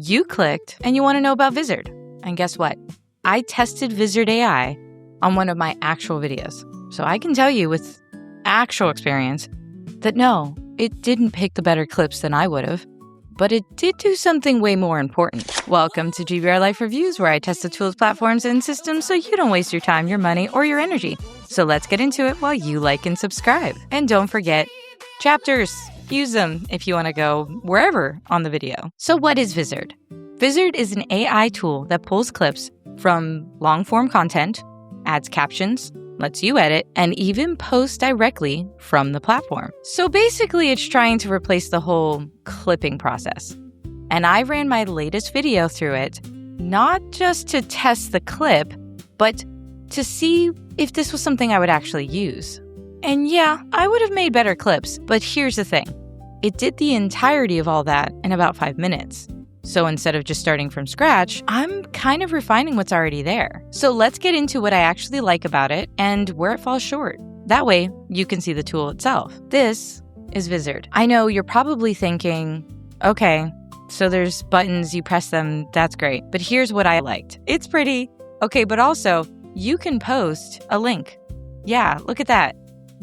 You clicked and you want to know about Vizard. And guess what? I tested Vizard AI on one of my actual videos. So I can tell you with actual experience that no, it didn't pick the better clips than I would have, but it did do something way more important. Welcome to GBRLIFE Reviews, where I test the tools, platforms, and systems so you don't waste your time, your money, or your energy. So let's get into it while you like and subscribe. And don't forget, chapters. Use them if you want to go wherever on the video. So what is Vizard? Vizard is an AI tool that pulls clips from long-form content, adds captions, lets you edit, and even post directly from the platform. So basically, it's trying to replace the whole clipping process. And I ran my latest video through it, not just to test the clip, but to see if this was something I would actually use. And yeah, I would have made better clips, but here's the thing. It did the entirety of all that in about 5 minutes. So instead of just starting from scratch, I'm kind of refining what's already there. So let's get into what I actually like about it and where it falls short. That way, you can see the tool itself. This is Vizard. I know you're probably thinking, okay, so there's buttons, you press them, that's great. But here's what I liked. It's pretty. Okay, but also, you can post a link. Yeah, look at that.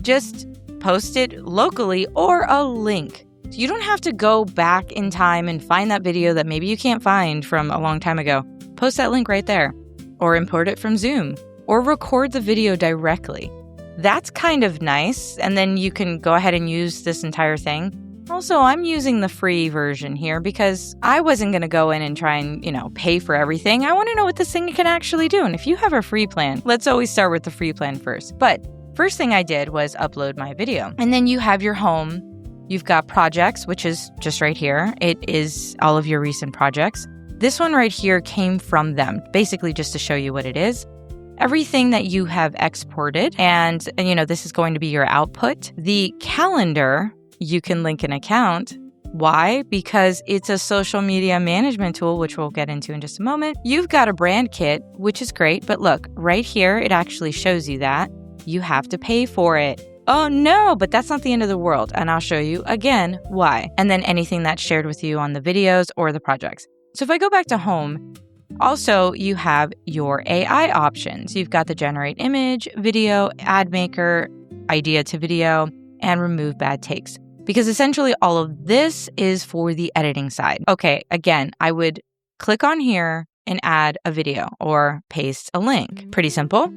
Just post it locally or a link. So you don't have to go back in time and find that video that maybe you can't find from a long time ago. Post that link right there, or import it from Zoom, or record the video directly. That's kind of nice, and then you can go ahead and use this entire thing. Also, I'm using the free version here because I wasn't going to go in and try and, pay for everything. I want to know what this thing can actually do. And if you have a free plan, let's always start with the free plan first. But first thing I did was upload my video. And then you have your home. You've got projects, which is just right here. It is all of your recent projects. This one right here came from them, basically just to show you what it is. Everything that you have exported, and this is going to be your output. The calendar, you can link an account. Why? Because it's a social media management tool, which we'll get into in just a moment. You've got a brand kit, which is great. But look, right here, it actually shows you that you have to pay for it. Oh no, but that's not the end of the world. And I'll show you again why. And then anything that's shared with you on the videos or the projects. So if I go back to home, also you have your AI options. You've got the generate image, video, ad maker, idea to video, and remove bad takes. Because essentially all of this is for the editing side. Okay, again, I would click on here and add a video or paste a link. Pretty simple.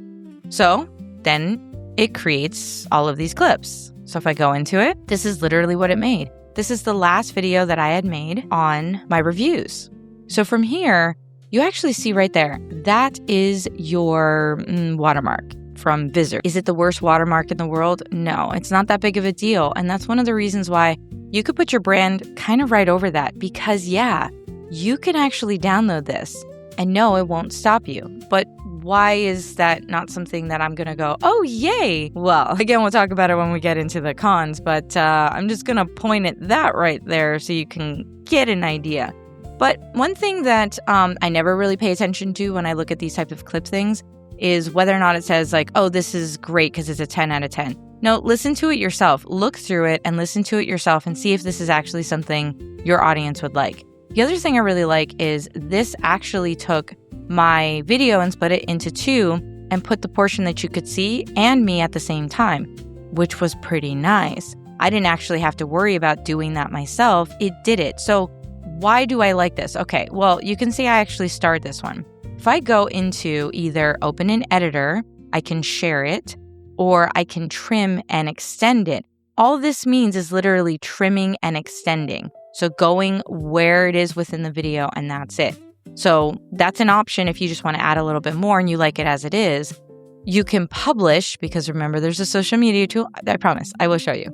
So then it creates all of these clips. So if I go into it, this is literally what it made. This is the last video that I had made on my reviews. So from here, you actually see right there, that is your watermark from Vizard. Is it the worst watermark in the world? No, it's not that big of a deal. And that's one of the reasons why you could put your brand kind of right over that. Because yeah, you can actually download this. And no, it won't stop you. But why is that not something that I'm going to go, oh, yay? Well, again, we'll talk about it when we get into the cons, but I'm just going to point at that right there so you can get an idea. But one thing that I never really pay attention to when I look at these type of clip things is whether or not it says like, oh, this is great because it's a 10 out of 10. No, listen to it yourself. Look through it and listen to it yourself and see if this is actually something your audience would like. The other thing I really like is this actually took my video and split it into two and put the portion that you could see and me at the same time, which was pretty nice. I didn't actually have to worry about doing that myself. It did it. So why do I like this? Okay, well, you can see I actually starred this one. If I go into either open an editor, I can share it, or I can trim and extend it. All this means is literally trimming and extending. So going where it is within the video, and that's it. So that's an option if you just want to add a little bit more and you like it as it is. You can publish, because remember, there's a social media tool. I promise, I will show you.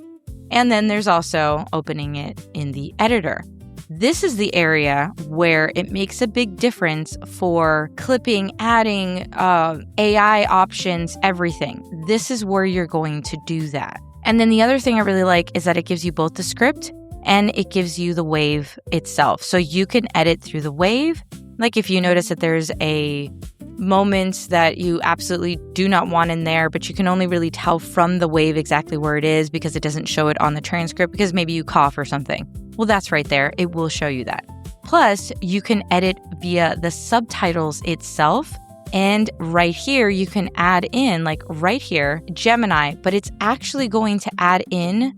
And then there's also opening it in the editor. This is the area where it makes a big difference for clipping, adding AI options, everything. This is where you're going to do that. And then the other thing I really like is that it gives you both the script and it gives you the wave itself. So you can edit through the wave. Like if you notice that there's a moment that you absolutely do not want in there, but you can only really tell from the wave exactly where it is because it doesn't show it on the transcript because maybe you cough or something. Well, that's right there. It will show you that. Plus, you can edit via the subtitles itself. And right here, you can add in, like right here, Gemini, but it's actually going to add in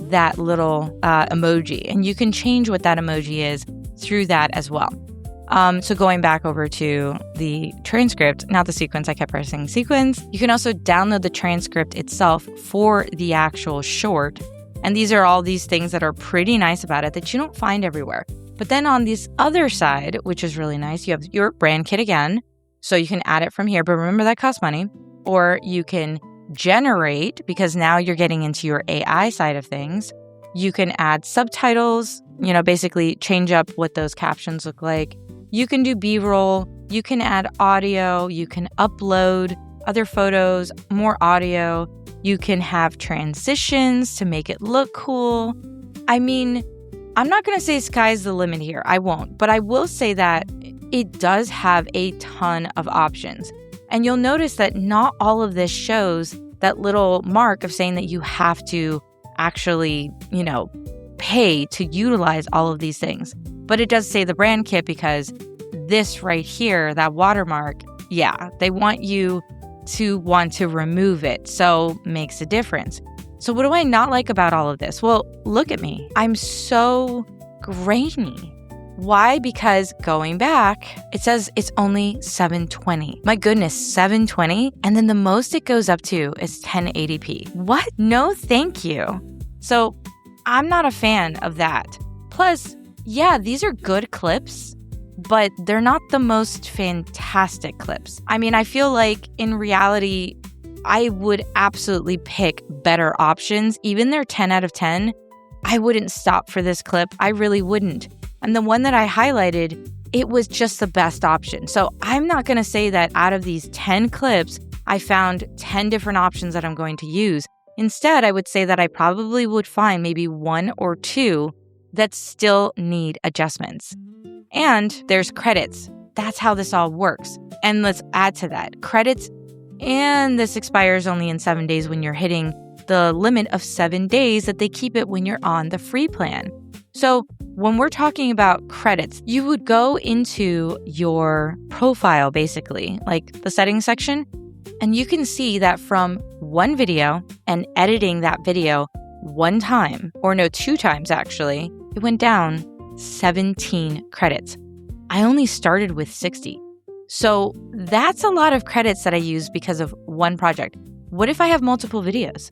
that little emoji. And you can change what that emoji is through that as well. So going back over to the transcript, not the sequence, I kept pressing sequence. You can also download the transcript itself for the actual short. And these are all these things that are pretty nice about it that you don't find everywhere. But then on this other side, which is really nice, you have your brand kit again. So you can add it from here, but remember that costs money. Or you can generate, because now you're getting into your AI side of things. You can add subtitles, basically change up what those captions look like. You can do B-roll, you can add audio, you can upload other photos, more audio. You can have transitions to make it look cool. I mean, I'm not going to say sky's the limit here. I won't. But I will say that it does have a ton of options. And you'll notice that not all of this shows that little mark of saying that you have to actually, pay to utilize all of these things. But it does say the brand kit because this right here, that watermark, they want you to want to remove it. So makes a difference. So what do I not like about all of this? Well, look at me. I'm so grainy. Why? Because going back, it says it's only 720. My goodness, 720? And then the most it goes up to is 1080p. What? No, thank you. So I'm not a fan of that. Plus, these are good clips, but they're not the most fantastic clips. I mean, I feel like in reality, I would absolutely pick better options. Even their 10 out of 10, I wouldn't stop for this clip. I really wouldn't. And the one that I highlighted, it was just the best option. So I'm not going to say that out of these 10 clips, I found 10 different options that I'm going to use. Instead, I would say that I probably would find maybe 1 or 2 that still need adjustments. And there's credits. That's how this all works. And let's add to that credits. And this expires only in 7 days when you're hitting the limit of 7 days that they keep it when you're on the free plan. So when we're talking about credits, you would go into your profile, basically, like the settings section, and you can see that from one video and editing that video 1 time, or no, 2 times actually, it went down 17 credits. I only started with 60. So that's a lot of credits that I use because of one project. What if I have multiple videos?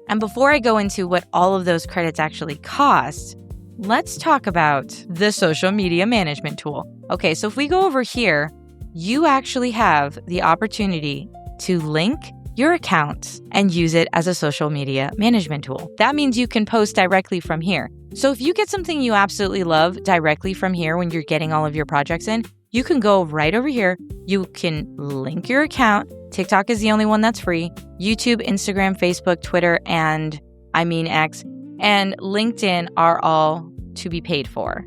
And before I go into what all of those credits actually cost, let's talk about the social media management tool. Okay, so if we go over here, you actually have the opportunity to link your account and use it as a social media management tool. That means you can post directly from here. So if you get something you absolutely love directly from here when you're getting all of your projects in, you can go right over here. You can link your account. TikTok is the only one that's free. YouTube, Instagram, Facebook, Twitter, and X, and LinkedIn are all to be paid for.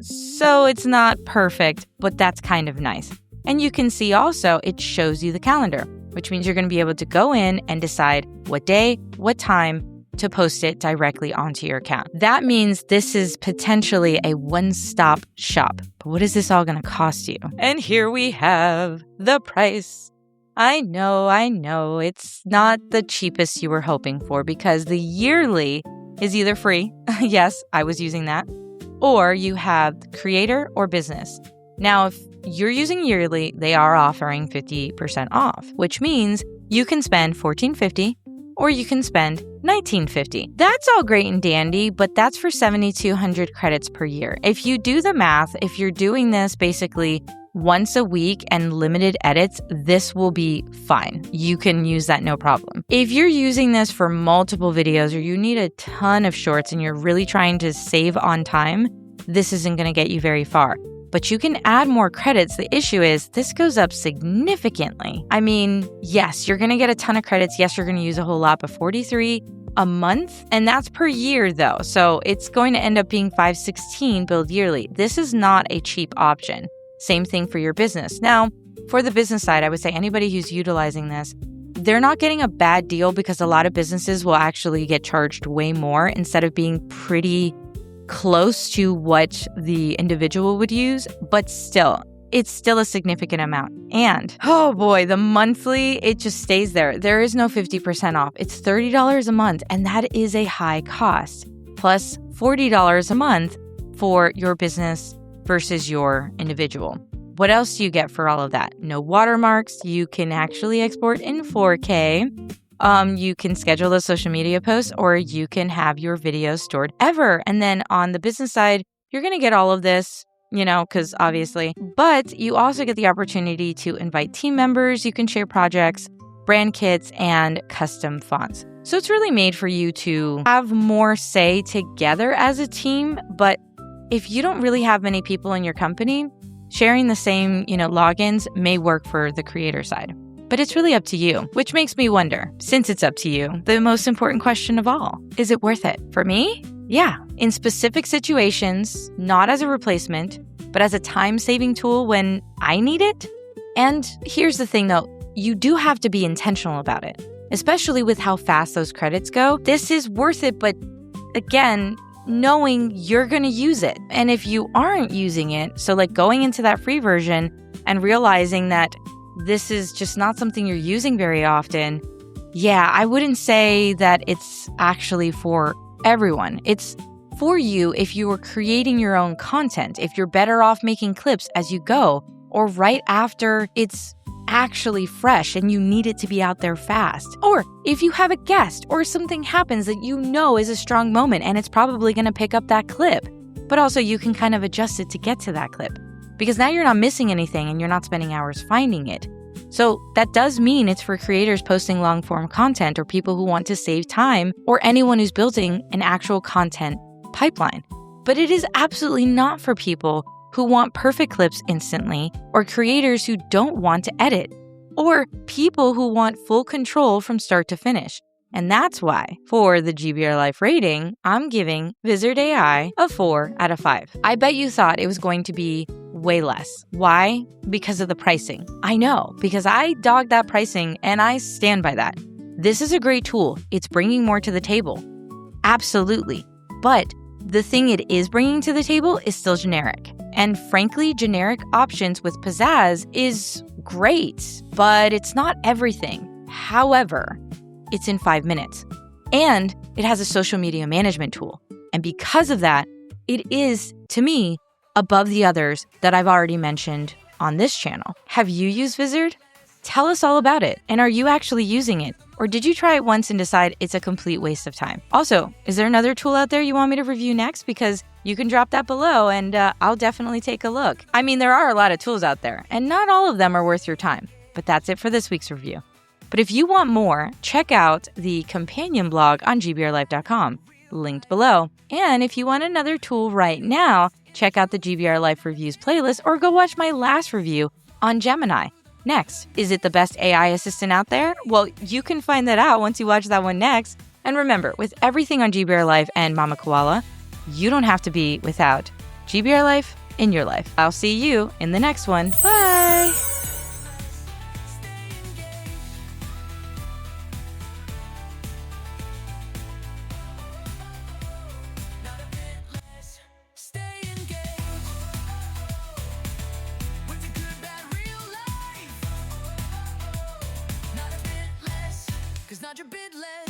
So it's not perfect, but that's kind of nice. And you can see also it shows you the calendar, which means you're going to be able to go in and decide what day, what time to post it directly onto your account. That means this is potentially a one-stop shop. But what is this all going to cost you? And here we have the price. I know, it's not the cheapest you were hoping for because the yearly is either free. Yes, I was using that. Or you have creator or business. Now, if you're using yearly, they are offering 50% off, which means you can spend $14.50 or you can spend $19.50. That's all great and dandy, but that's for 7,200 credits per year. If you do the math, if you're doing this basically once a week and limited edits, this will be fine. You can use that no problem. If you're using this for multiple videos or you need a ton of shorts and you're really trying to save on time, this isn't going to get you very far. But you can add more credits. The issue is this goes up significantly. I mean, yes, you're going to get a ton of credits. Yes, you're going to use a whole lot, but 43 a month, and that's per year though. So it's going to end up being 516 billed yearly. This is not a cheap option. Same thing for your business. Now, for the business side, I would say anybody who's utilizing this, they're not getting a bad deal because a lot of businesses will actually get charged way more instead of being pretty close to what the individual would use, but still, it's still a significant amount. And oh boy, the monthly, it just stays there. There is no 50% off. It's $30 a month, and that is a high cost. Plus $40 a month for your business versus your individual. What else do you get for all of that? No watermarks. You can actually export in 4K. You can schedule those social media posts, or you can have your videos stored ever. And then on the business side, you're going to get all of this, because obviously, but you also get the opportunity to invite team members. You can share projects, brand kits, and custom fonts. So it's really made for you to have more say together as a team. But if you don't really have many people in your company, sharing the same, logins may work for the creator side. But it's really up to you, which makes me wonder, since it's up to you, the most important question of all, is it worth it? For me, yeah. In specific situations, not as a replacement, but as a time-saving tool when I need it. And here's the thing though, you do have to be intentional about it, especially with how fast those credits go. This is worth it, but again, knowing you're going to use it. And if you aren't using it, so like going into that free version and realizing that this is just not something you're using very often, yeah, I wouldn't say that it's actually for everyone. It's for you if you are creating your own content, if you're better off making clips as you go, or right after it's actually fresh and you need it to be out there fast. Or if you have a guest or something happens that is a strong moment and it's probably going to pick up that clip. But also you can kind of adjust it to get to that clip because now you're not missing anything and you're not spending hours finding it. So that does mean it's for creators posting long form content or people who want to save time or anyone who's building an actual content pipeline. But it is absolutely not for people who want perfect clips instantly, or creators who don't want to edit, or people who want full control from start to finish. And that's why, for the GBRLIFE rating, I'm giving Vizard AI a 4 out of 5. I bet you thought it was going to be way less. Why? Because of the pricing. I know, because I dogged that pricing and I stand by that. This is a great tool. It's bringing more to the table. Absolutely. But the thing it is bringing to the table is still generic. And frankly, generic options with pizzazz is great, but it's not everything. However, it's in 5 minutes. And it has a social media management tool. And because of that, it is, to me, above the others that I've already mentioned on this channel. Have you used Vizard? Tell us all about it. And are you actually using it? Or did you try it once and decide it's a complete waste of time? Also, is there another tool out there you want me to review next? Because you can drop that below and I'll definitely take a look. I mean, there are a lot of tools out there and not all of them are worth your time. But that's it for this week's review. But if you want more, check out the companion blog on GBRLIFE.com, linked below. And if you want another tool right now, check out the GBRLIFE Reviews playlist or go watch my last review on Gemini. Next, is it the best AI assistant out there? Well, you can find that out once you watch that one next. And remember, with everything on GBRLIFE and Mama Koala, you don't have to be without GBRLIFE in your life. I'll see you in the next one. Bye! Not your bit less.